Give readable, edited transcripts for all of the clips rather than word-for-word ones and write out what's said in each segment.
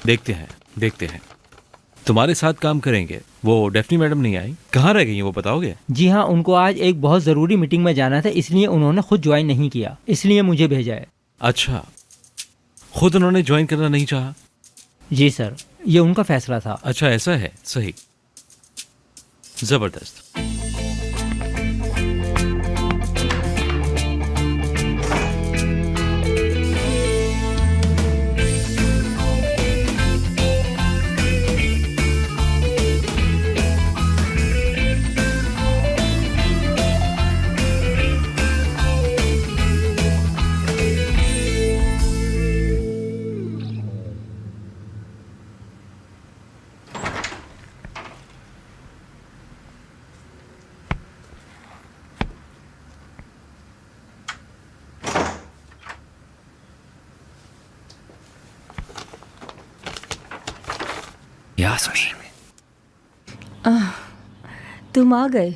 देखते हैं देखते हैं। तुम्हारे साथ काम करेंगे। वो डेफनी मैडम नहीं आई, कहाँ रह गई हैं वो बताओगे? जी हाँ, उनको आज एक बहुत ज़रूरी मीटिंग में जाना था, इसलिए उन्होंने खुद ज्वाइन नहीं किया, इसलिए मुझे भेजा है। अच्छा, खुद उन्होंने ज्वाइन करना नहीं चाहा? जी सर, ये उनका फैसला था। अच्छा ऐसा है, सही, जबरदस्त। यास्मीन, तुम आ गए।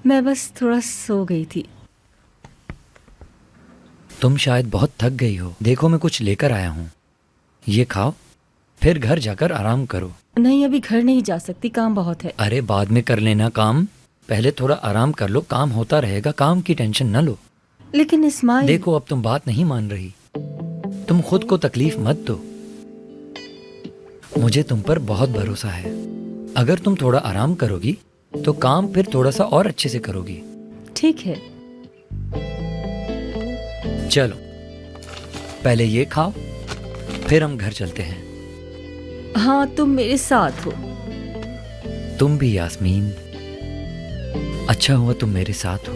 मैं बस थोड़ा सो गई थी। तुम शायद बहुत थक गई हो। देखो मैं कुछ लेकर आया हूँ, ये खाओ, फिर घर जाकर आराम करो। नहीं, अभी घर नहीं जा सकती, काम बहुत है। अरे बाद में कर लेना काम, पहले थोड़ा आराम कर लो, काम होता रहेगा, काम की टेंशन न लो। लेकिन इस्माइल। देखो अब तुम बात नहीं मान रही, तुम खुद को तकलीफ मत दो। मुझे तुम पर बहुत भरोसा है। अगर तुम थोड़ा आराम करोगी तो काम फिर थोड़ा सा और अच्छे से करोगी। ठीक है। चलो पहले ये खाओ, फिर हम घर चलते हैं। हाँ, तुम मेरे साथ हो। तुम भी यास्मीन, अच्छा हुआ तुम मेरे साथ हो।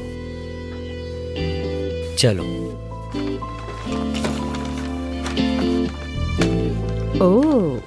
चलो। ओह,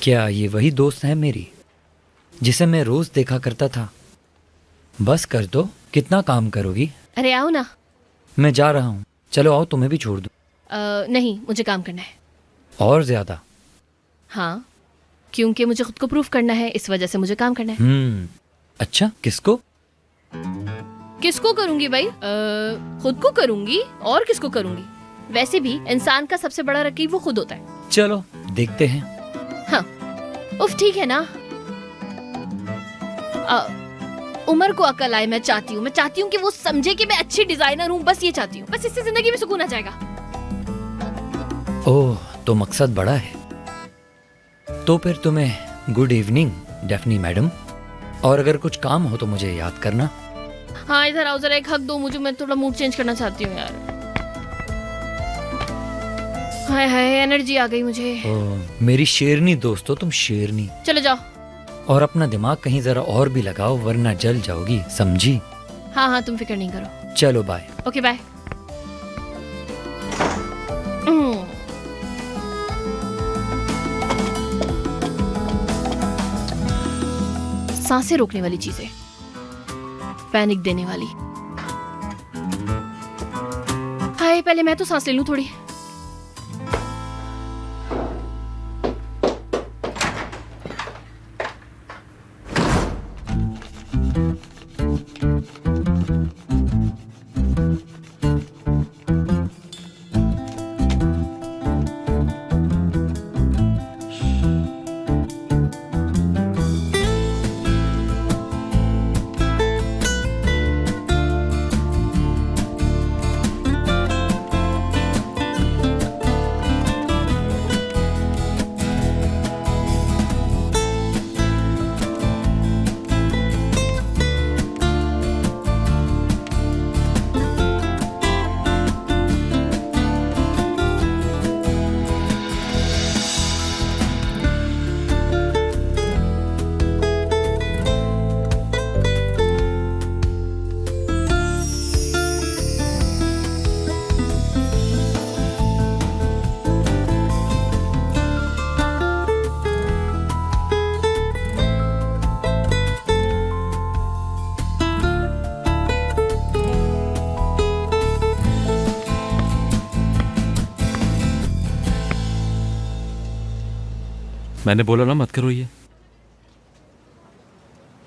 क्या ये वही दोस्त है मेरी जिसे मैं रोज देखा करता था? बस कर दो, कितना काम करोगी? अरे आओ ना। मैं जा रहा हूँ, चलो आओ, तुम्हें भी छोड़ दूँ। नहीं, मुझे काम करना है। और ज्यादा? हाँ, क्योंकि मुझे खुद को प्रूफ करना है, इस वजह से मुझे काम करना है। अच्छा, किसको? किसको करूंगी भाई? खुद को करूंगी, और किसको करूंगी? वैसे भी इंसान का सबसे बड़ा रकीब वो खुद होता है। चलो देखते हैं। हाँ, उफ ठीक है ना। उमर को अकल आए, मैं चाहती हूँ कि वो समझे कि मैं अच्छी डिजाइनर हूँ, बस ये चाहती हूँ। बस इससे जिंदगी में सुकून आ जाएगा। ओह, तो मकसद बड़ा है। तो फिर तुम्हें गुड इवनिंग डेफनी मैडम, और अगर कुछ काम हो तो मुझे याद करना। हाँ, इधर आओ, जरा एक हक दो मुझे, मैं थोड़ा मूड चेंज करना चाहती हूँ यार। हाय हाय, एनर्जी आ गई मुझे। ओह मेरी शेरनी दोस्तों, तुम शेरनी। चलो जाओ। और अपना दिमाग कहीं जरा और भी लगाओ, वरना जल जाओगी, समझी? हाँ हाँ, तुम फिक्र नहीं करो। चलो बाय। Okay bye. सांसें रोकने वाली चीजें, पैनिक देने वाली। हाय, पहले मैं तो सांस ले लूं थोड़ी। मैंने बोला ना मत करो ये।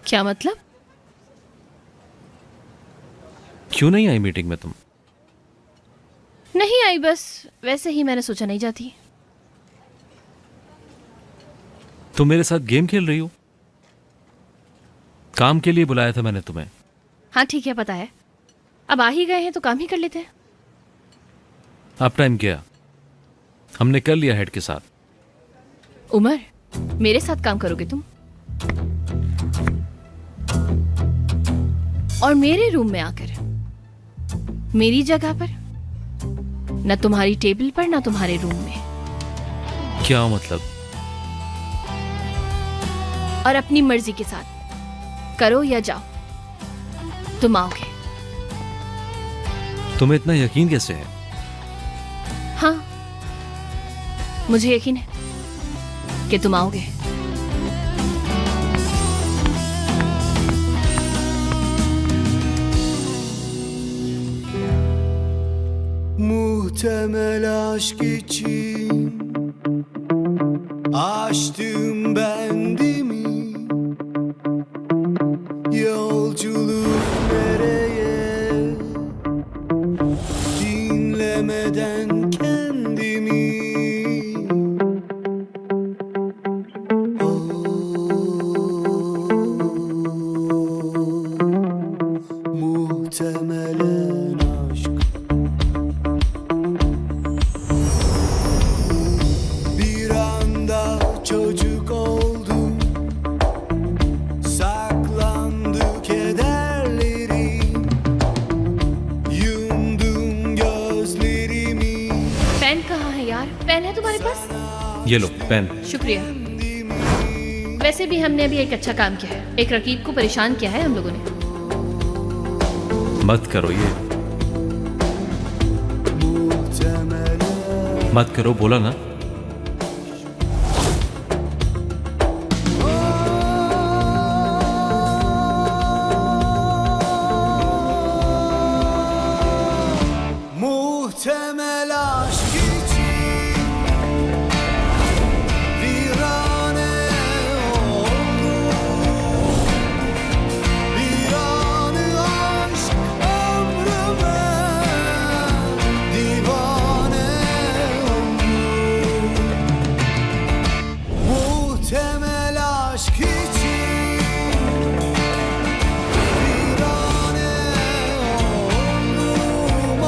क्या मतलब? क्यों नहीं आई मीटिंग में तुम? नहीं आई, बस वैसे ही मैंने सोचा नहीं जाती। तुम मेरे साथ गेम खेल रही हो? काम के लिए बुलाया था मैंने तुम्हें। हाँ ठीक है, पता है। अब आ ही गए हैं तो काम ही कर लेते हैं। अब टाइम क्या? हमने कर लिया हेड के साथ। उमर, मेरे साथ काम करोगे तुम? और मेरे रूम में आकर, मेरी जगह पर, न तुम्हारी टेबल पर न तुम्हारे रूम में। क्या मतलब? और अपनी मर्जी के साथ करो या जाओ, तुम आओगे। तुम्हें इतना यकीन कैसे है? हाँ, मुझे यकीन है कि तुम आओगे। Muhtemel aşk için açtım bendimi. Yolculuk nereye, dinlemeden kendimi. Muhtemelen aşk. Bir anda çocuk oldum, saklandı kederlerim, yumdum gözlerimi. Pen कहाँ है यार? पेन है तुम्हारे पास? ये लो पेन। शुक्रिया। वैसे भी हमने अभी एक अच्छा काम किया है, एक रकीब को परेशान किया है हम लोगों ने। मत करो ये, Muhtemelen मत करो, बोला ना। muhtemel aşk için virane oldum. Bir anı aşk ömrüme divane oldum. Muhtemel aşk için virane oldum.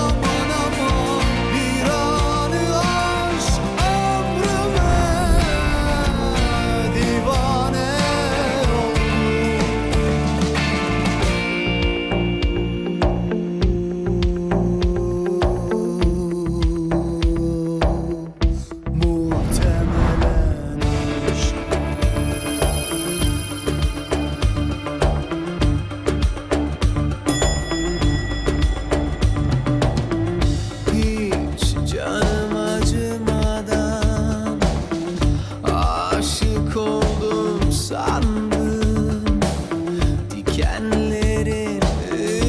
Aman aman, bir anı aşk ömrüme divane oldum. Muhtemelen aşk. Hiç canım acımadan aşık oldum sandım. Dikenlerin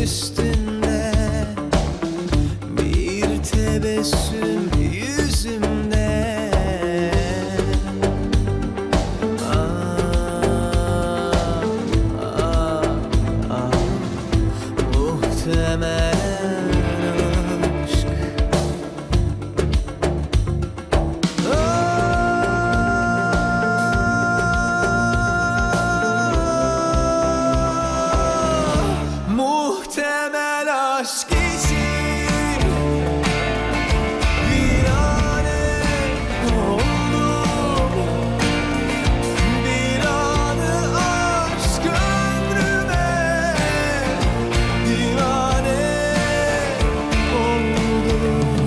üstünde bir tebessüm yüzümde. Muhtemelen aşk. Muhtemel aşk için virane oldum. Bir anı aşk ömrüme divane oldum.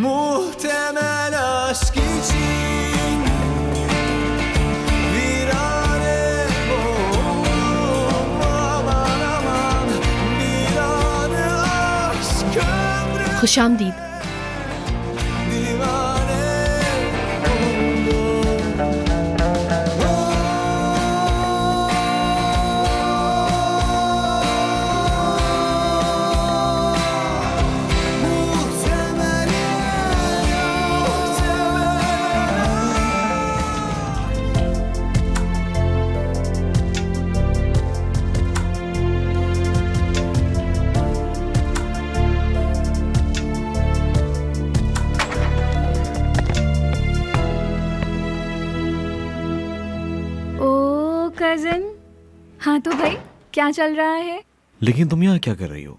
Muhtemel aşk için virane oldum. Aman aman, bir anı aşk ömrüme खुशामदीद। divane oldum. Cousin. हाँ तो भाई क्या चल रहा है? लेकिन तुम यहाँ क्या कर रही हो?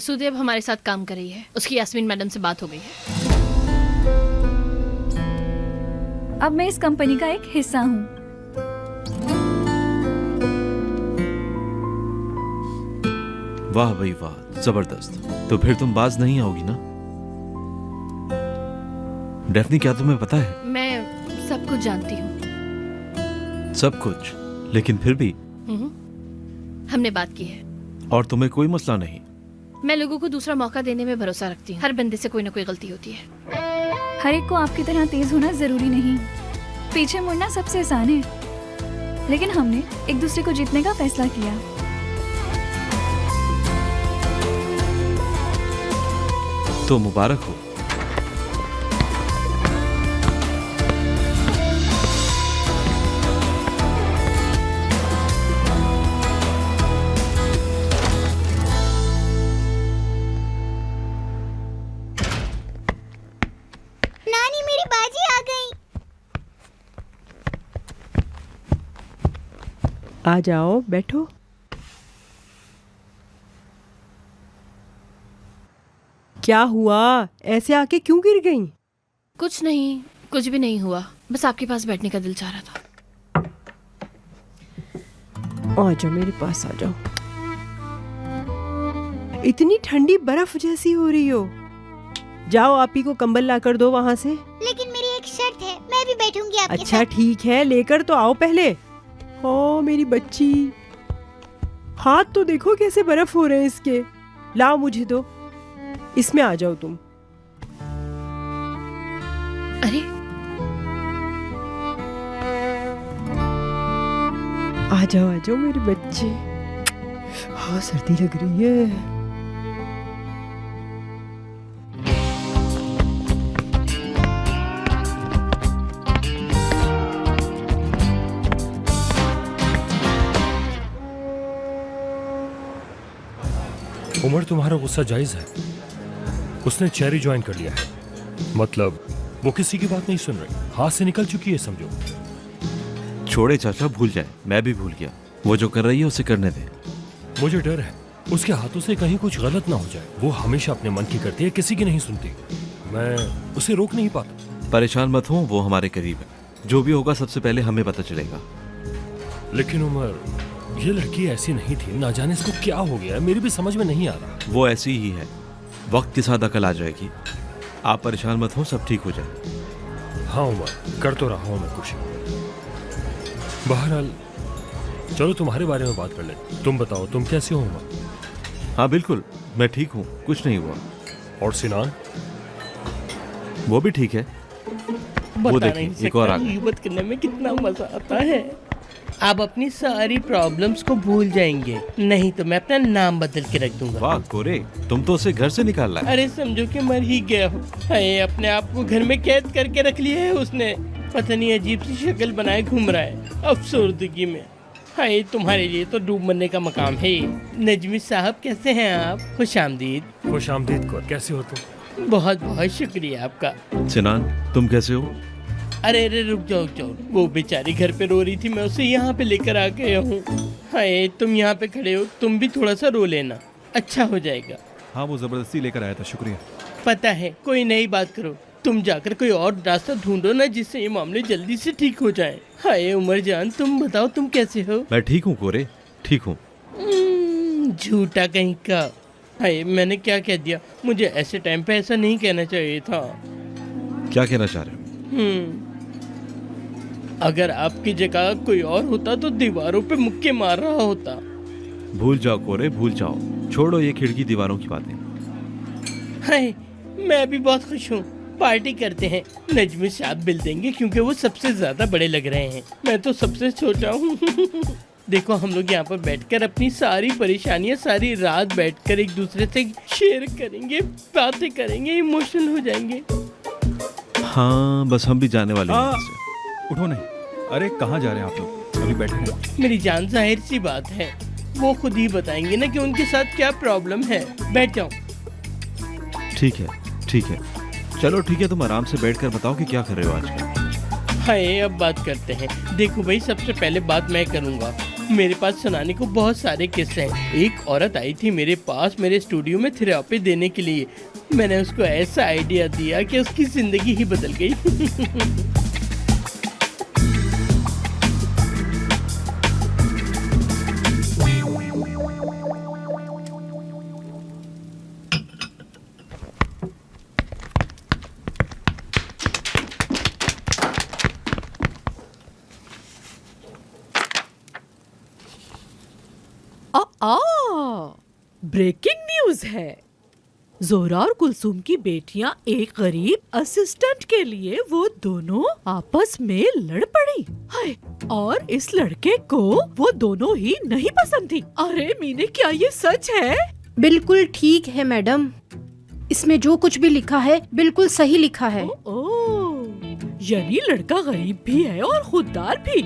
सुदेव हमारे साथ काम कर रही है, उसकी यास्मीन मैडम से बात हो गई है। अब मैं इस कंपनी का एक हिस्सा हूँ। वाह भाई वाह, जबरदस्त। तो फिर तुम बाज नहीं आओगी ना? डेफनी, क्या तुम्हें पता है? मैं सब कुछ जानती हूँ। सब कुछ? लेकिन फिर भी हमने बात की है। और तुम्हें कोई मसला नहीं? मैं लोगों को दूसरा मौका देने में भरोसा रखती हूँ। हर बंदे से कोई ना कोई गलती होती है। हर एक को आपकी तरह तेज होना जरूरी नहीं। पीछे मुड़ना सबसे आसान है। लेकिन हमने एक दूसरे को जीतने का फैसला किया। तो मुबारक हो। नानी मेरी बाजी आ गई। आ जाओ, बैठो। क्या हुआ? ऐसे आके क्यों गिर गई? कुछ नहीं, कुछ भी नहीं हुआ। बस आपके पास बैठने का दिल चाह रहा था। आ जाओ, मेरे पास आ जाओ। इतनी ठंडी बर्फ जैसी हो रही हो। जाओ, आप ही को कंबल ला कर दो वहां से। लेकिन मेरी एक शर्त है, मैं भी बैठूंगी आपके अच्छा साथ। ठीक है, लेकर तो आओ पहले। ओ मेरी बच्ची, हाथ तो देखो कैसे बर्फ हो रहे हैं इसके। लाओ मुझे दो, इसमें आ जाओ तुम। अरे आ जाओ मेरे बच्चे। हाँ, सर्दी लग रही है। उमर, तुम्हारा गुस्सा जायज है। उसने चेरी ज्वाइन कर लिया है, मतलब वो किसी की बात नहीं सुन रही, हाथ से निकल चुकी है समझो। छोड़े चाचा, भूल जाए। मैं भी भूल गया। वो जो कर रही है उसे करने दे। मुझे डर है उसके हाथों से कहीं कुछ गलत ना हो जाए। वो हमेशा अपने मन की करती है, किसी की नहीं सुनती। मैं उसे रोक नहीं पाता। परेशान मत हो, वो हमारे करीब है। जो भी होगा सबसे पहले हमें पता चलेगा। लेकिन उमर, ये लड़की ऐसी नहीं थी, ना जाने इसको क्या हो गया, मेरी भी समझ में नहीं आ रहा। वो ऐसी ही है, वक्त के साथ अकल आ जाएगी। आप परेशान मत हो, सब ठीक हो जाए। हाँ उमर, कर तो रहा हूँ मैं कुछ। बहरहाल चलो तुम्हारे बारे में बात कर ले। तुम बताओ, तुम कैसे हो उमर? हाँ बिल्कुल, मैं ठीक हूँ, कुछ नहीं हुआ। और सिनान? वो भी ठीक है। वो देखिए, एक और आ गया। गीबत करने में कितना मजा आता है। आप अपनी सारी प्रॉब्लम्स को भूल जाएंगे, नहीं तो मैं अपना नाम बदल के रख दूंगा। वाह कोरे, तुम तो उसे घर से निकाल लाए। अरे समझो कि मर ही गया हो। हाय, अपने आप को घर में कैद करके रख लिया है उसने। पता नहीं अजीब सी शक्ल बनाए घूम रहा है अफसुर्दगी में। हाय, तुम्हारे लिए तो डूब मरने का मकाम है। नजमी साहब कैसे हैं आप? खुश आमदीद। खुश आमदीद कौर, कैसे हो तुम? बहुत बहुत शुक्रिया आपका। सिनान, तुम कैसे हो? अरे रुक जाओ, वो बेचारी घर पे रो रही थी, मैं उसे यहाँ पे लेकर आ गया हूँ। हाय, तुम यहाँ पे खड़े हो, तुम भी थोड़ा सा रो लेना, अच्छा हो जाएगा। हाँ, वो जबरदस्ती लेकर आया था, शुक्रिया। पता है, कोई नई बात करो, तुम जाकर कोई और रास्ता ढूंढो ना, जिससे ये मामले जल्दी से ठीक हो जाए। हाय उमर जान, तुम बताओ तुम कैसे हो? मैं ठीक हूँ कोरे, ठीक हूँ। झूठा कहीं का। हाय, मैंने क्या कह दिया? मुझे ऐसे टाइम पे ऐसा नहीं कहना चाहिए था। क्या कहना चाह रहे हो? अगर आपकी जगह कोई और होता तो दीवारों पे मुक्के मार रहा होता। भूल जाओ कोरे, भूल जाओ। छोड़ो ये खिड़की दीवारों की बातें। हाय, मैं भी बहुत खुश हूँ। पार्टी करते हैं। नजमी साहब बिल देंगे क्योंकि वो सबसे ज्यादा बड़े लग रहे हैं, मैं तो सबसे छोटा हूँ। देखो, हम लोग यहाँ पर बैठकर अपनी सारी परेशानियाँ सारी रात बैठकर एक दूसरे से शेयर करेंगे, बातें करेंगे, इमोशनल हो जाएंगे। हाँ, बस हम भी जाने वाले हैं यहाँ से। उठो नहीं। अरे कहाँ जा रहे हैं आप लोग? अभी बैठे हैं। मेरी जान, जाहिर सी बात है, वो खुद ही बताएंगे ना कि उनके साथ क्या प्रॉब्लम है। बैठ जाओ। ठीक है, ठीक है, चलो ठीक है, तुम आराम से बैठकर बताओ कि क्या कर रहे हो आजकल। हाय अब बात करते हैं। देखो भाई, सबसे पहले बात मैं करूँगा। मेरे पास सुनाने को बहुत सारे किस्से हैं। एक औरत आई थी मेरे पास मेरे स्टूडियो में थेरेपी देने के लिए। मैंने उसको ऐसा आइडिया दिया कि उसकी जिंदगी ही बदल गई। ब्रेकिंग न्यूज है। जोहरा और कुलसूम की बेटियां एक गरीब असिस्टेंट के लिए वो दोनों आपस में लड़ पड़ी। हाय, और इस लड़के को वो दोनों ही नहीं पसंद थी। अरे मीने, क्या ये सच है? बिल्कुल ठीक है मैडम, इसमें जो कुछ भी लिखा है बिल्कुल सही लिखा है। यानी लड़का गरीब भी है और खुददार भी।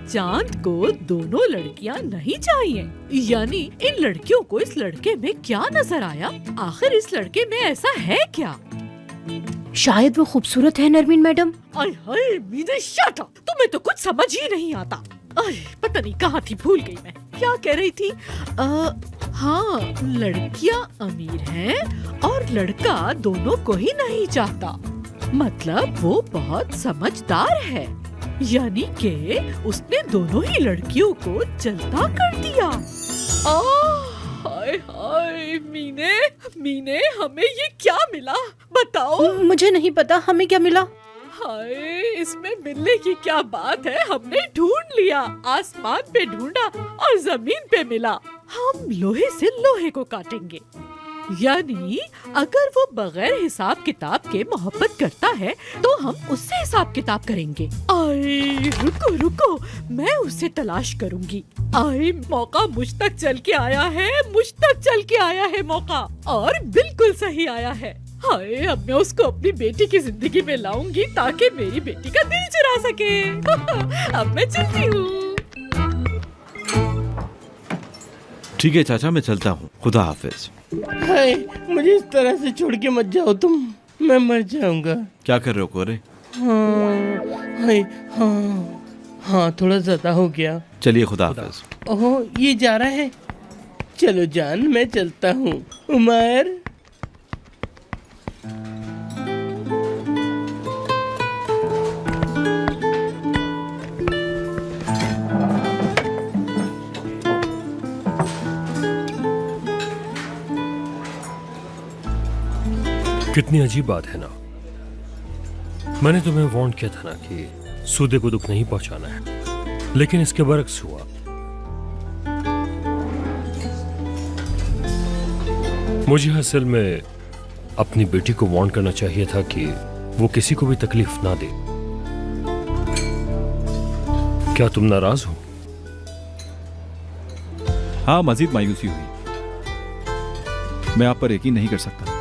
चांद को दोनों लड़कियां नहीं चाहिए। यानी इन लड़कियों को इस लड़के में क्या नजर आया? आखिर इस लड़के में ऐसा है क्या? शायद वो खूबसूरत है नरमीन मैडम। हाय मीने, शट अप, तुम्हें तो कुछ समझ ही नहीं आता। पता नहीं कहाँ थी, भूल गई मैं। क्या कह रही थी? हाँ, लड़कियां अमीर हैं और लड़का दोनों को ही नहीं चाहता। मतलब वो बहुत समझदार है। यानी कि उसने दोनों ही लड़कियों को जलता कर दिया। हाय हाय मीने, हमें ये क्या मिला बताओ? मुझे नहीं पता हमें क्या मिला। हाय, इसमें मिलने की क्या बात है? हमने ढूंढ लिया, आसमान पे ढूंढा और जमीन पे मिला। हम लोहे से लोहे को काटेंगे। यानी अगर वो बगैर हिसाब किताब के मोहब्बत करता है तो हम उससे हिसाब किताब करेंगे। आए रुको, मैं उससे तलाश करूंगी। आए, मौका मुझ तक चल के आया है मौका, और बिल्कुल सही आया है। हाय, अब मैं उसको अपनी बेटी की जिंदगी में लाऊंगी ताकि मेरी बेटी का दिल चुरा सके। अब मैं चलती हूँ। ठीक है चाचा, मैं चलता हूँ। खुदा हाफिज। हाय, मुझे इस तरह से छोड़ के मत जाओ तुम, मैं मर जाऊंगा। क्या कर रहे हो कोरे? हाँ, थोड़ा ज्यादा हो गया। चलिए, खुदा हाफिज। ओह, ये जा रहा है। चलो जान, मैं चलता हूँ। उमर, कितनी अजीब बात है ना। मैंने तुम्हें वार्न किया था ना कि सूदे को दुख नहीं पहुंचाना है, लेकिन इसके बरक्स हुआ। मुझे असल में अपनी बेटी को वार्न करना चाहिए था कि वो किसी को भी तकलीफ ना दे। क्या तुम नाराज हो? हाँ, मजीद मायूसी हुई। मैं आप पर यकीन नहीं कर सकता।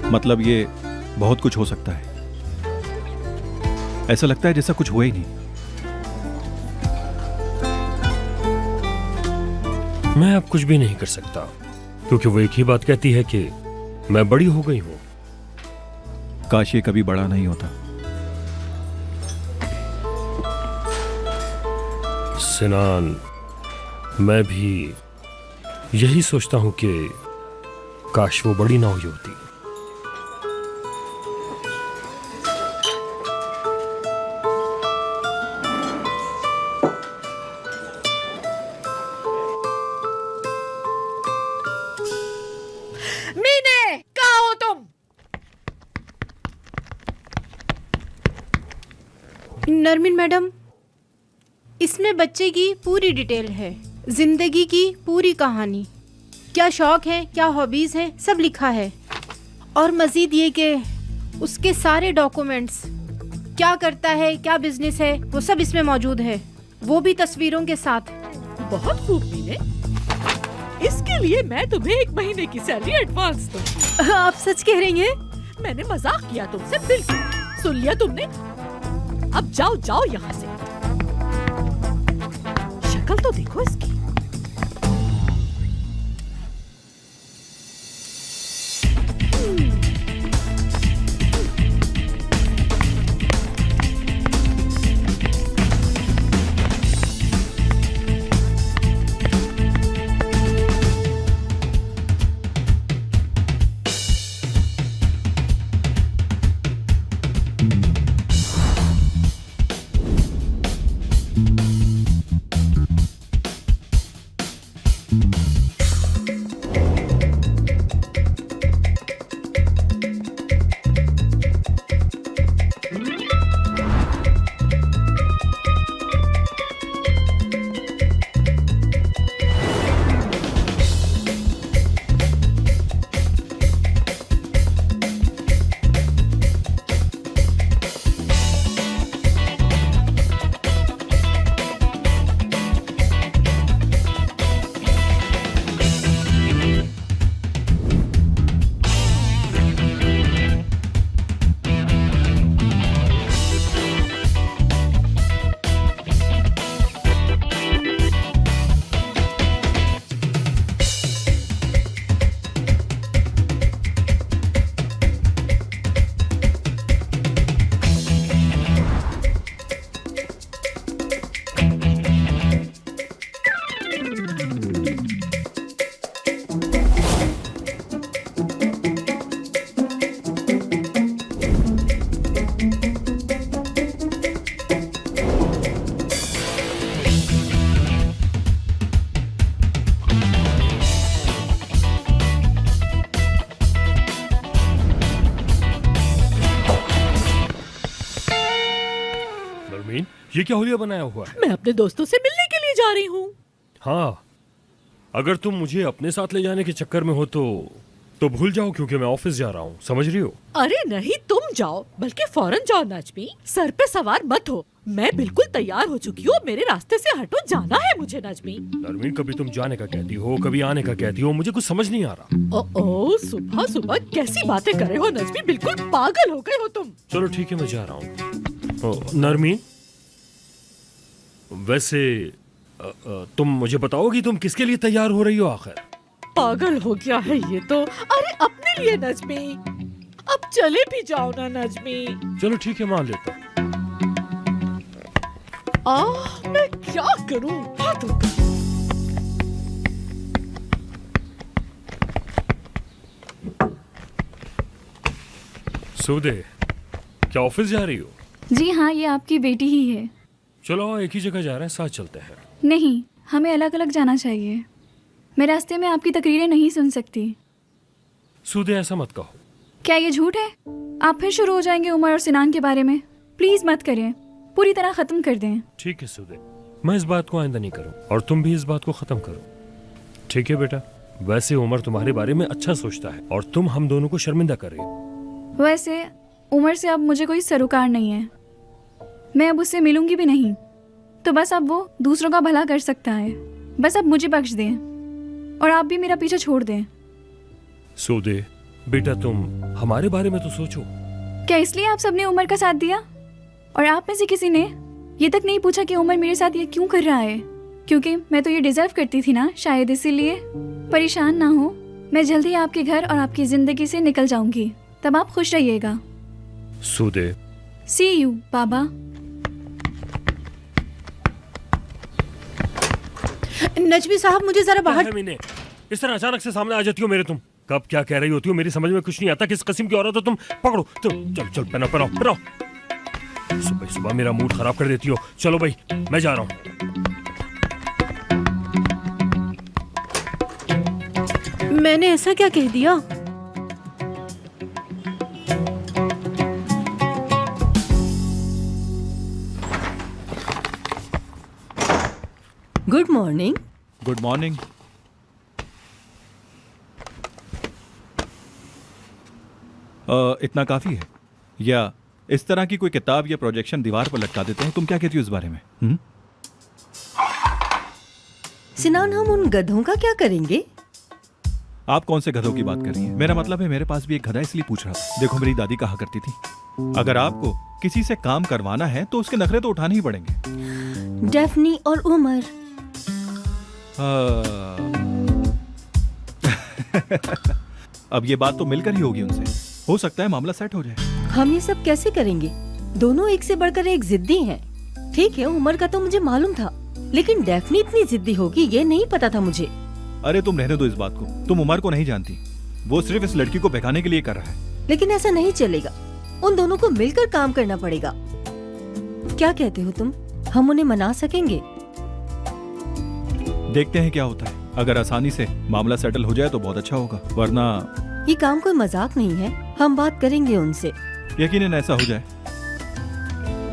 मतलब ये बहुत कुछ हो सकता है। ऐसा लगता है जैसा कुछ हुआ ही नहीं। मैं अब कुछ भी नहीं कर सकता, क्योंकि वो एक ही बात कहती है कि मैं बड़ी हो गई हूं। काश ये कभी बड़ा नहीं होता। सिनान, मैं भी यही सोचता हूं कि काश वो बड़ी ना हुई होती। मीने, कहाँ हो तुम? नरमीन मैडम, इसमें बच्चे की पूरी डिटेल है, जिंदगी की पूरी कहानी, क्या शौक है, क्या हॉबीज हैं, सब लिखा है। और मजीद ये कि उसके सारे डॉक्यूमेंट्स, क्या करता है, क्या बिजनेस है, वो सब इसमें मौजूद है, वो भी तस्वीरों के साथ। बहुत खूब मीने, इसके लिए मैं तुम्हें 1 महीने की सैलरी एडवांस दूंगी। आप सच कह रही हैं? मैंने मजाक किया तुमसे, बिल्कुल। सुन लिया तुमने? अब जाओ जाओ यहाँ से। शक्ल तो देखो इसकी। नरमीन, ये क्या हुलिया बनाया हुआ है? मैं अपने दोस्तों से मिलने के लिए जा रही हूँ। हाँ, अगर तुम मुझे अपने साथ ले जाने के चक्कर में हो तो भूल जाओ, क्योंकि मैं ऑफिस जा रहा हूँ, समझ रही हो? अरे नहीं, तुम जाओ, बल्कि फौरन जाओ नजमी, सर पे सवार मत हो। मैं बिल्कुल तैयार हो चुकी हूँ, मेरे रास्ते से हटो, जाना है मुझे नजमी। नरमीन, कभी तुम जाने का कहती हो, कभी आने का कहती हो, मुझे कुछ समझ नहीं आ रहा। ओ सुबह सुबह कैसी बातें कर रहे हो नजमी, बिल्कुल पागल हो गए हो तुम। चलो ठीक है, मैं जा रहा हूँ। नरमीन, वैसे तुम मुझे बताओगी तुम किसके लिए तैयार हो रही हो आखिर? पागल हो गया है ये तो। अरे अपने लिए नजमी, अब चले भी जाओ ना नजमी। चलो ठीक है, मान लेता हूँ। मैं क्या करूं? सूदे, क्या ऑफिस जा रही हो? जी हाँ, ये आपकी बेटी ही है। चलो एक ही जगह जा रहे हैं, साथ चलते हैं। नहीं, हमें अलग अलग जाना चाहिए। मैं रास्ते में आपकी तकरीरें नहीं सुन सकती। सूदे, ऐसा मत कहो। क्या ये झूठ है? आप फिर शुरू हो जाएंगे उमर और सिनान के बारे में। प्लीज मत करें, पूरी तरह खत्म कर दें। ठीक है सूदे, मैं इस बात को आइंदा नहीं करूं, और तुम भी इस बात को खत्म करो, ठीक है बेटा? वैसे उमर तुम्हारे बारे में अच्छा सोचता है, और तुम हम दोनों को शर्मिंदा कर रही हो। वैसे उमर से अब मुझे कोई सरोकार नहीं है, मैं अब उससे मिलूंगी भी नहीं। तो बस अब वो दूसरों का भला कर सकता है। बस अब मुझे बख्श दें, और आप भी मेरा पीछे छोड़ दें। सूदे बेटा, तुम हमारे बारे में तो सोचो। क्या इसलिए आप सबने उमर का साथ दिया? और आप में से किसी ने ये तक नहीं पूछा कि उमर मेरे साथ ये क्यों कर रहा है? क्योंकि मैं तो ये डिजर्व करती थी ना, शायद इसीलिए। परेशान ना हो, मैं जल्दी आपके घर और आपकी जिंदगी से निकल जाऊंगी, तब आप खुश रहिएगा। सूदे, सी यू बाबा। नजमी साहब, मुझे जरा बाहर। इस तरह अचानक से सामने आ जाती हो मेरे तुम। कब क्या कह रही होती हो, मेरी समझ में कुछ नहीं आता। किस किस्म की औरत हो तुम? पकड़ो तुम, चल चल, पहनो पहनो पहनो। सुबह सुबह मेरा मूड खराब कर देती हो। चलो भाई, मैं जा रहा हूँ। मैंने ऐसा क्या कह दिया? Good morning. Good morning. इतना काफी है, या इस तरह की कोई किताब या प्रोजेक्शन दीवार पर लटका देते हैं? तुम क्या कहती हो इस बारे में? सिनान, हम उन गधों का क्या करेंगे? आप कौन से गधों की बात कर रही हैं? मेरा मतलब है, मेरे पास भी एक गधा, इसलिए पूछ रहा था। देखो, मेरी दादी कहा करती थी, अगर आपको किसी से काम करवाना है तो उसके नखरे तो उठाने ही पड़ेंगे। डेफनी और उमर। अब ये बात तो मिलकर ही होगी उनसे, हो सकता है मामला सेट हो जाए। हम ये सब कैसे करेंगे? दोनों एक से बढ़कर एक जिद्दी हैं। ठीक है, उमर का तो मुझे मालूम था, लेकिन डेफनी इतनी जिद्दी होगी ये नहीं पता था मुझे। अरे तुम रहने दो इस बात को, तुम उमर को नहीं जानती, वो सिर्फ इस लड़की को बहकाने के लिए कर रहा है। लेकिन ऐसा नहीं चलेगा, उन दोनों को मिलकर काम करना पड़ेगा। क्या कहते हो तुम? हम उन्हें मना सकेंगे? देखते हैं क्या होता है। अगर आसानी से मामला सेटल हो जाए तो बहुत अच्छा होगा, वरना ये काम कोई मजाक नहीं है। हम बात करेंगे उनसे। यकीनन ऐसा हो जाए।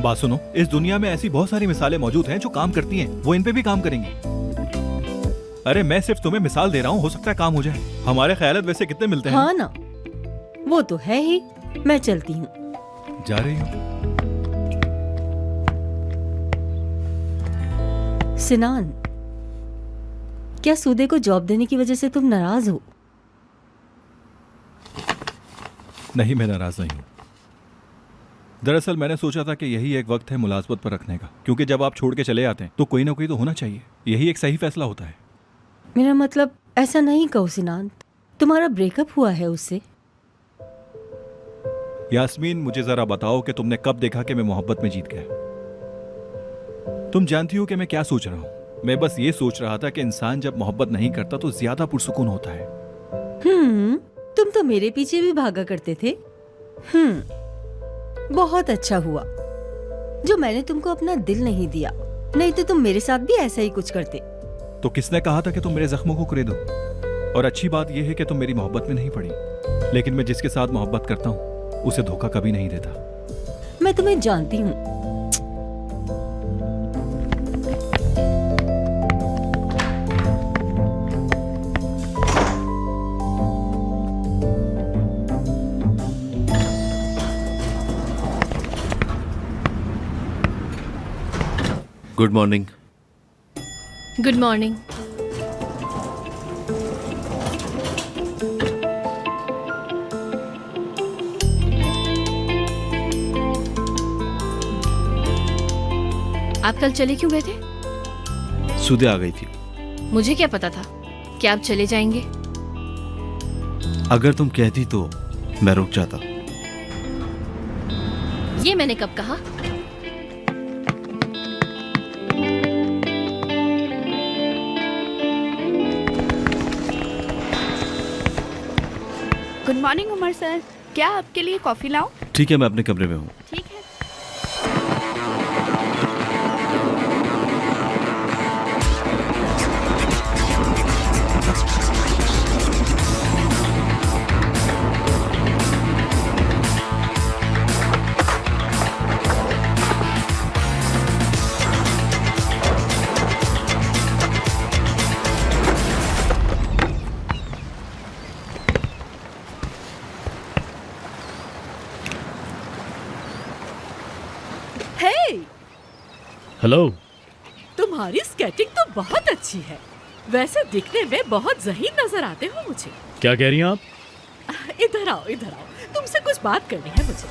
बात सुनो, इस दुनिया में ऐसी बहुत सारी मिसालें मौजूद हैं जो काम करती हैं, वो इन पे भी काम करेंगी। अरे मैं सिर्फ तुम्हें मिसाल दे रहा हूँ, हो सकता है काम हो जाए। हमारे ख्यालात वैसे कितने मिलते हैं। हाँ ना, वो तो है ही। मैं चलती हूँ। जा रही हूँ? सिनान, क्या सूदे को जॉब देने की वजह से तुम नाराज हो? नहीं, मैं नाराज नहीं हूँ। दरअसल मैंने सोचा था कि यही एक वक्त है मुलाजमत पर रखने का, क्योंकि जब आप छोड़ के चले आते हैं तो कोई ना कोई तो होना चाहिए। यही एक सही फैसला होता है। मेरा मतलब ऐसा नहीं कहो सिनान, तुम्हारा ब्रेकअप हुआ है उससे। यास्मीन, मुझे जरा बताओ कि तुमने कब देखा कि मैं मोहब्बत में जीत गया? तुम जानती हो कि मैं क्या सोच रहा हूँ। मैं बस ये सोच रहा था कि इंसान जब मोहब्बत नहीं करता तो ज्यादा पुरसुकून होता है। तुम तो मेरे पीछे भी भागा करते थे। बहुत अच्छा हुआ जो मैंने तुमको अपना दिल नहीं दिया, नहीं तो तुम मेरे साथ भी ऐसा ही कुछ करते। तो किसने कहा था कि तुम मेरे जख्मों को कुरेदो? और अच्छी बात यह है कि तुम मेरी मोहब्बत में नहीं पड़ी, लेकिन मैं जिसके साथ मोहब्बत करता हूँ उसे धोखा कभी नहीं देता। मैं तुम्हें जानती हूँ, गुड मॉर्निंग। Good morning. आप कल चले क्यों गए थे? सुदे आ गई थी। मुझे क्या पता था कि आप चले जाएंगे। अगर तुम कहती तो मैं रुक जाता। ये मैंने कब कहा? गुड मॉर्निंग उमर सर, क्या आपके लिए कॉफी लाऊं? ठीक है, मैं अपने कमरे में हूँ। ठीक है। हेलो। तुम्हारी स्केटिंग तो बहुत अच्छी है। वैसे दिखने में बहुत ज़हीन नजर आते हो मुझे। क्या कह रही हैं आप? इधर आओ, इधर आओ, तुमसे कुछ बात करनी है मुझे।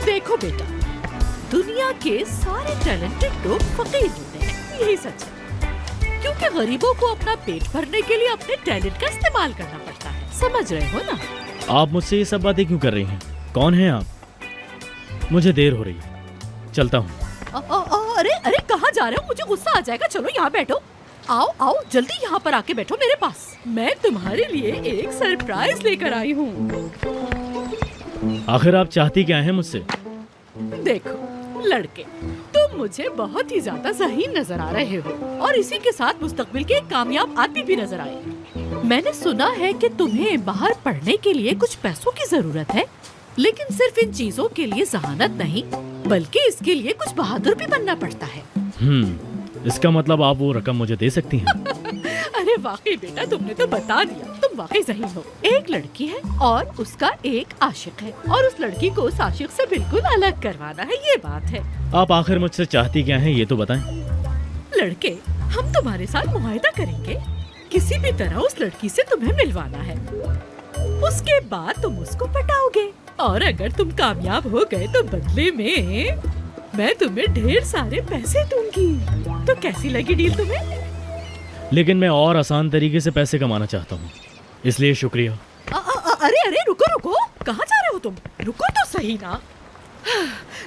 देखो बेटा, दुनिया के सारे टैलेंटेड लोग फकीर होते हैं, यही सच है। क्योंकि गरीबों को अपना पेट भरने के लिए अपने टैलेंट का इस्तेमाल करना पड़ता है। समझ रहे हो ना? आप मुझसे ये सब बातें क्यों कर रही हैं? कौन हैं आप? मुझे देर हो रही है, चलता हूँ। अरे अरे, कहाँ जा रहे हो? मुझे गुस्सा आ जाएगा। चलो यहाँ बैठो। आओ आओ, जल्दी यहाँ पर आके बैठो मेरे पास। मैं तुम्हारे लिए एक सरप्राइज लेकर आई हूँ। आखिर आप चाहती क्या हैं मुझसे? देखो लड़के, तुम मुझे बहुत ही ज्यादा ज़हीन नजर आ रहे हो और इसी के साथ मुस्तकबिल के एक कामयाब आदमी भी नजर आए। मैंने सुना है कि तुम्हें बाहर पढ़ने के लिए कुछ पैसों की जरूरत है, लेकिन सिर्फ इन चीजों के लिए जहानत नहीं, बल्कि इसके लिए कुछ बहादुर भी बनना पड़ता है। इसका मतलब आप वो रकम मुझे दे सकती हैं? अरे वाकई बेटा, तुमने तो बता दिया, तुम वाकई ज़हीन हो। एक लड़की है और उसका एक आशिक है, और उस लड़की को उस आशिक से बिल्कुल अलग करवाना है, ये बात है। आप आखिर मुझसे चाहती क्या हैं, ये तो बताएं। लड़के, हम तुम्हारे साथ मुआहिदा करेंगे, किसी भी तरह उस लड़की से तुम्हें मिलवाना है। उसके बाद तुम उसको पटाओगे, और अगर तुम कामयाब हो गए तो बदले में मैं तुम्हें ढेर सारे पैसे दूंगी। तो कैसी लगी डील तुम्हें? लेकिन मैं और आसान तरीके से पैसे कमाना चाहता हूँ, इसलिए शुक्रिया। अरे अरे, रुको रुको, कहाँ जा रहे हो तुम? रुको तो सही ना।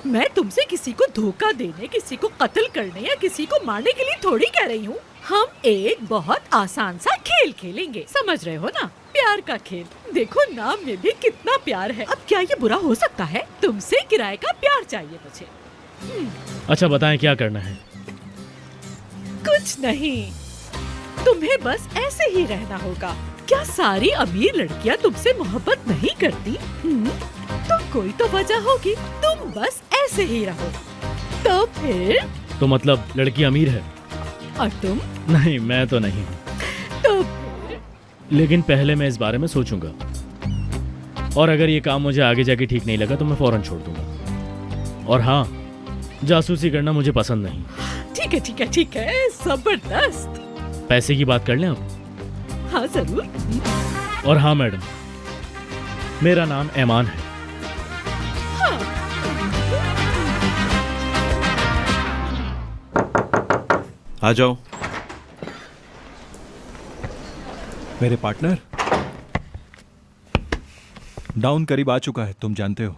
मैं तुमसे किसी को धोखा देने, किसी को कत्ल करने या किसी को मारने के लिए थोड़ी कह रही हूँ। हम एक बहुत आसान सा खेल खेलेंगे, समझ रहे हो ना? प्यार का खेल। देखो नाम में भी कितना प्यार है। अब क्या ये बुरा हो सकता है? तुमसे किराए का प्यार चाहिए मुझे। अच्छा बताएं, क्या करना है? कुछ नहीं, तुम्हें बस ऐसे ही रहना होगा। क्या सारी अमीर लड़कियां तुमसे मोहब्बत नहीं करती? तो कोई तो वजह होगी। तुम बस ऐसे ही रहो। तो फिर? तो मतलब लड़की अमीर है और तुम? नहीं, मैं तो नहीं हूँ। तो लेकिन पहले मैं इस बारे में सोचूंगा, और अगर ये काम मुझे आगे जाके ठीक नहीं लगा तो मैं फौरन छोड़ दूंगा। और हाँ, जासूसी करना मुझे पसंद नहीं। ठीक है ठीक है ठीक है, जबरदस्त। पैसे की बात कर लें आप? हाँ जरूर। और हाँ मैडम, मेरा नाम ऐमान है। हाँ। आ जाओ। मेरे पार्टनर, डाउन करीब आ चुका है, तुम जानते हो।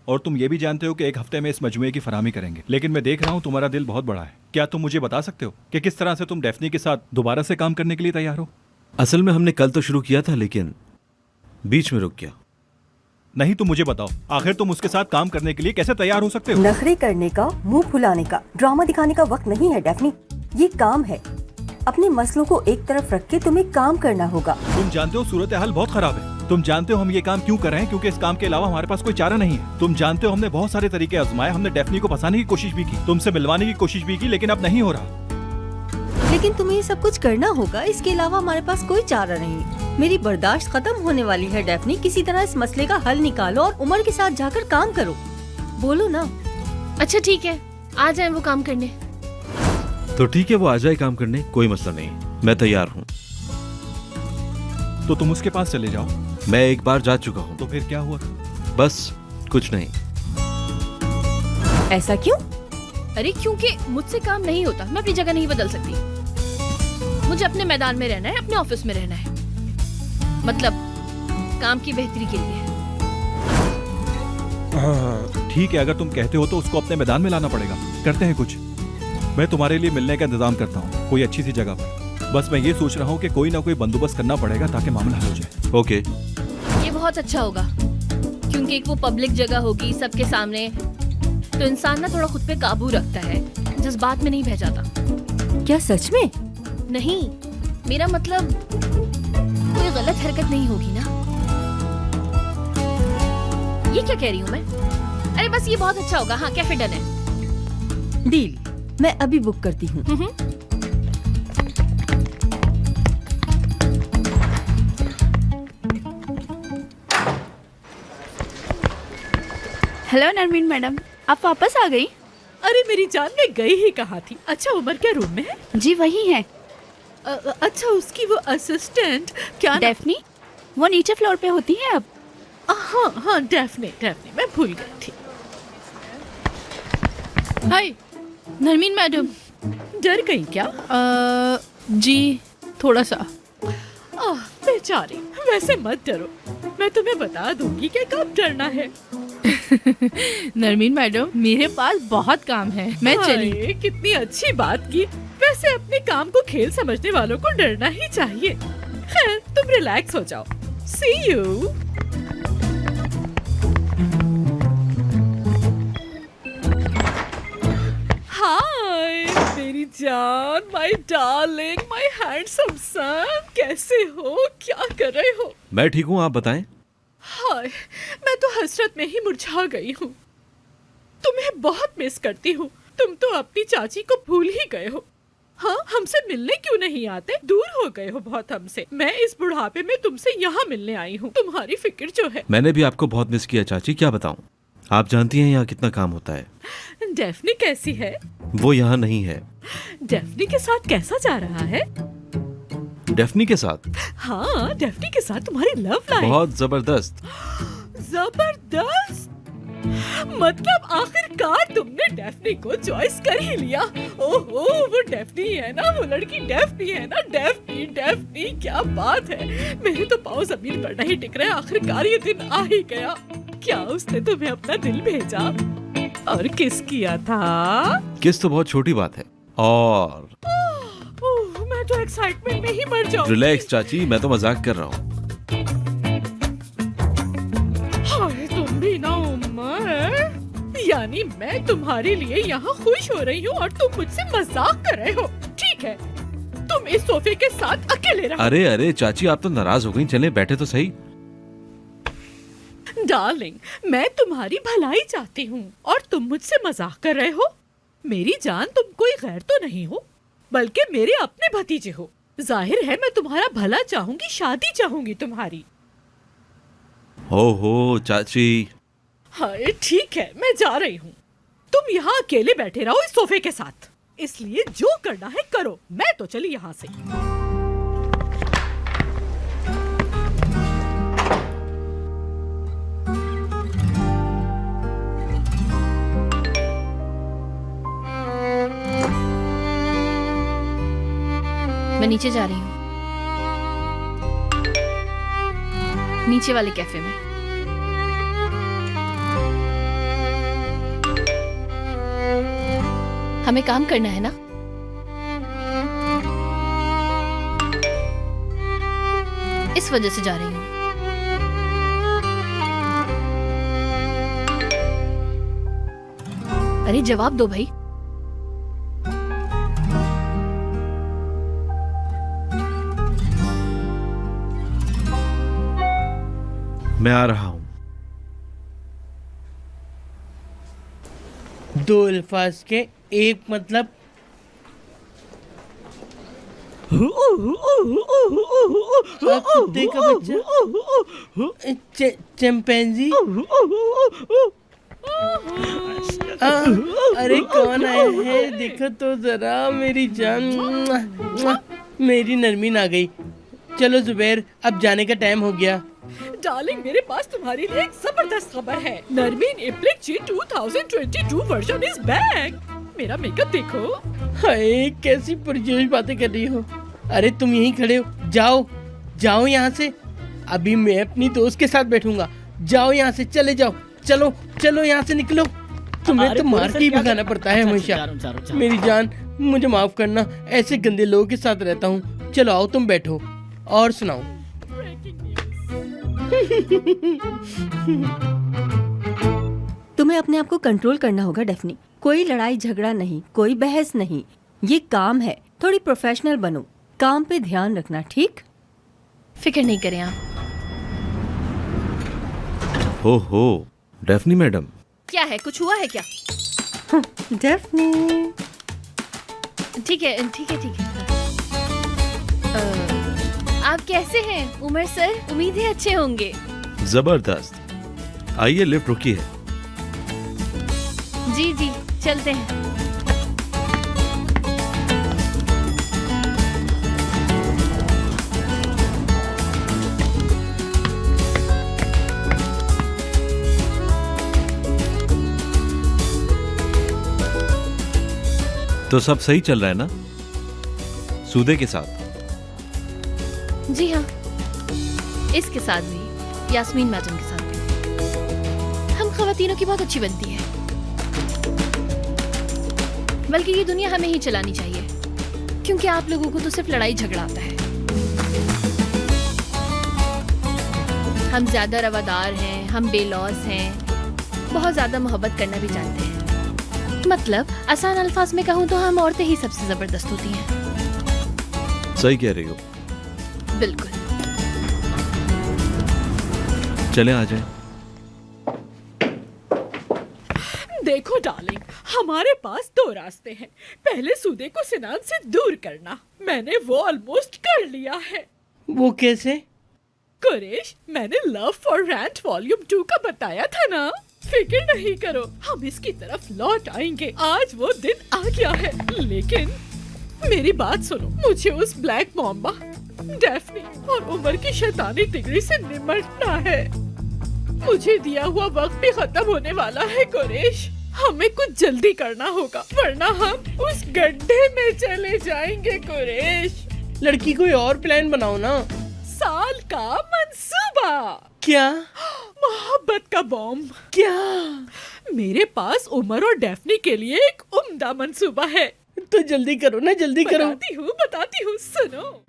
और तुम ये भी जानते हो कि एक हफ्ते में इस मजमुए की फराहमी करेंगे। लेकिन मैं देख रहा हूँ तुम्हारा दिल बहुत बड़ा है। क्या तुम मुझे बता सकते हो कि किस तरह से तुम डेफनी के साथ दोबारा से काम करने के लिए तैयार हो? असल में हमने कल तो शुरू किया था, लेकिन बीच में रुक गया। नहीं तो मुझे बताओ, आखिर तुम उसके साथ काम करने के लिए कैसे तैयार हो सकते हो? नखरे करने का, मुंह फुलाने का, ड्रामा दिखाने का वक्त नहीं है डेफनी। ये काम है। अपने मसलों को एक तरफ रख के तुम्हें काम करना होगा। तुम जानते हो सूरत हाल बहुत खराब है। तुम जानते हो हम ये काम क्यों कर रहे हैं? क्योंकि इस काम के अलावा हमारे पास कोई चारा नहीं है। तुम जानते हो हमने बहुत सारे तरीके आजमाए। हमने डेफनी को फंसाने की कोशिश भी की, तुमसे मिलवाने की कोशिश भी की, लेकिन अब नहीं हो रहा। लेकिन तुम्हें ये सब कुछ करना होगा, इसके अलावा हमारे पास कोई चारा नहीं। मेरी बर्दाश्त खत्म होने वाली है डेफनी। किसी तरह इस मसले का हल निकालो और उमर के साथ जाकर काम करो। बोलो ना। अच्छा ठीक है, आ जाए वो काम करने। तो ठीक है, वो आ जाए काम करने, कोई मसला नहीं, मैं तैयार हूँ। तो तुम उसके पास चले जाओ। मैं एक बार जा चुका हूँ। तो फिर क्या हुआ? बस कुछ नहीं। ऐसा क्यों? अरे क्योंकि मुझसे काम नहीं होता, मैं अपनी जगह नहीं बदल सकती। मुझे अपने मैदान में रहना है, अपने ऑफिस में रहना है, मतलब काम की बेहतरी के लिए। ठीक है, अगर तुम कहते हो तो उसको अपने मैदान में लाना पड़ेगा। करते हैं कुछ। मैं तुम्हारे लिए मिलने का इंतजाम करता हूँ कोई अच्छी सी जगह पर। बस मैं ये सोच रहा हूँ कि कोई ना कोई बंदोबस्त करना पड़ेगा ताकि मामला हल हो जाए। ओके, ये बहुत अच्छा होगा क्योंकि एक वो पब्लिक जगह होगी सबके सामने, तो इंसान ना थोड़ा खुद पे काबू रखता है, जज्बात में नहीं बह जाता। क्या सच में? नहीं, मेरा मतलब कोई गलत हरकत नहीं होगी ना। ये क्या कह रही हूँ मैं? अरे बस ये बहुत अच्छा होगा। हाँ, कैफे डन है। डील। मैं अभी बुक करती हूँ। हेलो नरमीन मैडम, आप वापस आ गई? अरे मेरी जान, मैं गई ही कहाँ थी। अच्छा, उमर क्या रूम में है? जी वही है। अच्छा, उसकी वो असिस्टेंट क्या डेफनी, वो नीचे फ्लोर पे होती है अब। हाँ हाँ, डेफनी, मैं भूल गई थी। हाय नरमीन मैडम। डर गई क्या? जी थोड़ा सा। बेचारी, वैसे मत डरो, मैं तुम्हें बता दूंगी कि कब डरना है। नरमीन मैडम, मेरे पास बहुत काम है, मैं चली। कितनी अच्छी बात की। वैसे अपने काम को खेल समझने वालों को डरना ही चाहिए। खैर, तुम रिलैक्स हो जाओ। सी यू। हाय मेरी जान, माय डार्लिंग, माय हैंडसम सन, कैसे हो? क्या कर रहे हो? मैं ठीक हूँ, आप बताएं। हाय, मैं तो हसरत में ही मुरझा गई हूँ। तुम्हें बहुत मिस करती हूँ। तुम तो अपनी चाची को भूल ही गए हो। हाँ, हमसे मिलने क्यों नहीं आते? दूर हो गए हो बहुत हमसे। मैं इस बुढ़ापे में तुमसे यहाँ मिलने आई हूँ। तुम्हारी फिक्र जो है। मैंने भी आपको बहुत मिस किया चाची, क्या बताऊं। आप जानती हैं यहाँ कितना काम होता है। डेफनी कैसी है? वो यहाँ नहीं है। डेफनी के साथ कैसा जा रहा है? डेफनी के साथ? हाँ, डेफनी के साथ तुम्हारी लव लाइफ बहुत जबरदस्त। जबरदस्त? मतलब आखिरकार तुमने डेफनी को चॉइस कर ही लिया। ओहो, वो डेफनी है ना, वो लड़की डेफनी है ना। डेफनी, क्या बात है। मेरे तो पाँव जमीन पर नहीं टिक रहे। आखिरकार ये दिन आ ही गया। क्या उसने तुम्हें अपना दिल भेजा? और किस किया था? किस तो बहुत छोटी बात है। और मैं तो एक्साइटमेंट में ही मर जाऊंगी। रिलैक्स चाची, मैं तो मजाक कर रहा हूँ। हाय, तुम भी ना उमर। यानी मैं तुम्हारे लिए यहाँ खुश हो रही हूँ और तुम मुझसे मजाक कर रहे हो। ठीक है, तुम इस सोफे के साथ अकेले रहो। अरे चाची, आप तो नाराज हो गई, चले बैठे तो सही। डार्लिंग, मैं तुम्हारी भलाई चाहती हूँ और तुम मुझसे मजाक कर रहे हो। मेरी जान, तुम कोई गैर तो नहीं हो, बल्कि मेरे अपने भतीजे हो। जाहिर है मैं तुम्हारा भला चाहूंगी, शादी चाहूंगी तुम्हारी। ओहो चाची। हाय, ठीक है, मैं जा रही हूँ। तुम यहाँ अकेले बैठे रहो इस सोफे के साथ। इसलिए जो करना है करो, मैं तो चली यहाँ से। मैं नीचे जा रही हूँ, नीचे वाले कैफे में। हमें काम करना है ना। इस वजह से जा रही हूँ। अरे जवाब दो भाई। मैं आ रहा हूँ। दो अल्फाज के एक मतलब। कुत्ते का बच्चा, चिंपैंजी। अरे कौन आया है, देखो तो जरा मेरी जान। मेरी नरमीन आ गई। चलो जुबैर, अब जाने का टाइम हो गया। डार्लिंग, मेरे पास तुम्हारे लिए एक जबरदस्त खबर है। नरमीन इप्लिक 2022 वर्जन इज बैक। मेरा मेकअप देखो। हाय, कैसी पुरजोश बातें कर रही हो। अरे तुम यहीं खड़े हो, जाओ जाओ यहाँ से। अभी मैं अपनी दोस्त के साथ बैठूंगा। जाओ यहाँ से, चले जाओ। चलो चलो यहाँ से निकलो। तुम्हें तो मार के ही भगाना पड़ता है हमेशा। मेरी जान, मुझे माफ करना, ऐसे गंदे लोगों के साथ रहता हूँ। चलो आओ, तुम बैठो और सुनाओ। तुम्हें अपने आप को कंट्रोल करना होगा डेफनी। कोई लड़ाई झगड़ा नहीं, कोई बहस नहीं, ये काम है। थोड़ी प्रोफेशनल बनो, काम पे ध्यान रखना, ठीक? फिक्र नहीं करें आप। हो डेफनी मैडम, क्या है, कुछ हुआ है क्या? डेफनी, ठीक है ठीक है ठीक है। आप कैसे हैं उमर सर? उम्मीद है अच्छे होंगे। जबरदस्त। आइए, लिफ्ट रुकी है। जी जी, चलते हैं। तो सब सही चल रहा है ना सूदे के साथ? जी हाँ, इसके साथ भी, यास्मीन मैडम के साथ भी। हम खवातीनों की बहुत अच्छी बनती है। बल्कि ये दुनिया हमें ही चलानी चाहिए, क्योंकि आप लोगों को तो सिर्फ लड़ाई झगड़ा आता है। हम ज्यादा रवादार हैं, हम बेलौस हैं, बहुत ज्यादा मोहब्बत करना भी जानते हैं। मतलब आसान अल्फाज में कहूँ तो हम औरतें ही सबसे जबरदस्त होती हैं। सही कह रही हो। बिल्कुल। चले आ जाए। देखो डार्लिंग, हमारे पास दो रास्ते हैं। पहले सूदे को सिनान से दूर करना। मैंने वो ऑलमोस्ट कर लिया है। वो कैसे? कुरेश, मैंने लव फॉर रेंट वॉल्यूम 2 का बताया था ना। फिक्र नहीं करो, हम इसकी तरफ लौट आएंगे। आज वो दिन आ गया है। लेकिन मेरी बात सुनो, मुझे उस ब्लैक मॉम्बा, डेफनी और उमर की शैतानी तिगड़ी से निपटना है। मुझे दिया हुआ वक्त भी खत्म होने वाला है कुरेश। हमें कुछ जल्दी करना होगा, वरना हम उस गड्ढे में चले जाएंगे कुरेश। लड़की कोई और प्लान बनाओ ना। साल का मंसूबा। क्या? मोहब्बत का बॉम्ब। क्या? मेरे पास उमर और डेफनी के लिए एक उम्दा मंसूबा है। तो जल्दी करो ना, जल्दी करो। बताती हूँ, सुनो।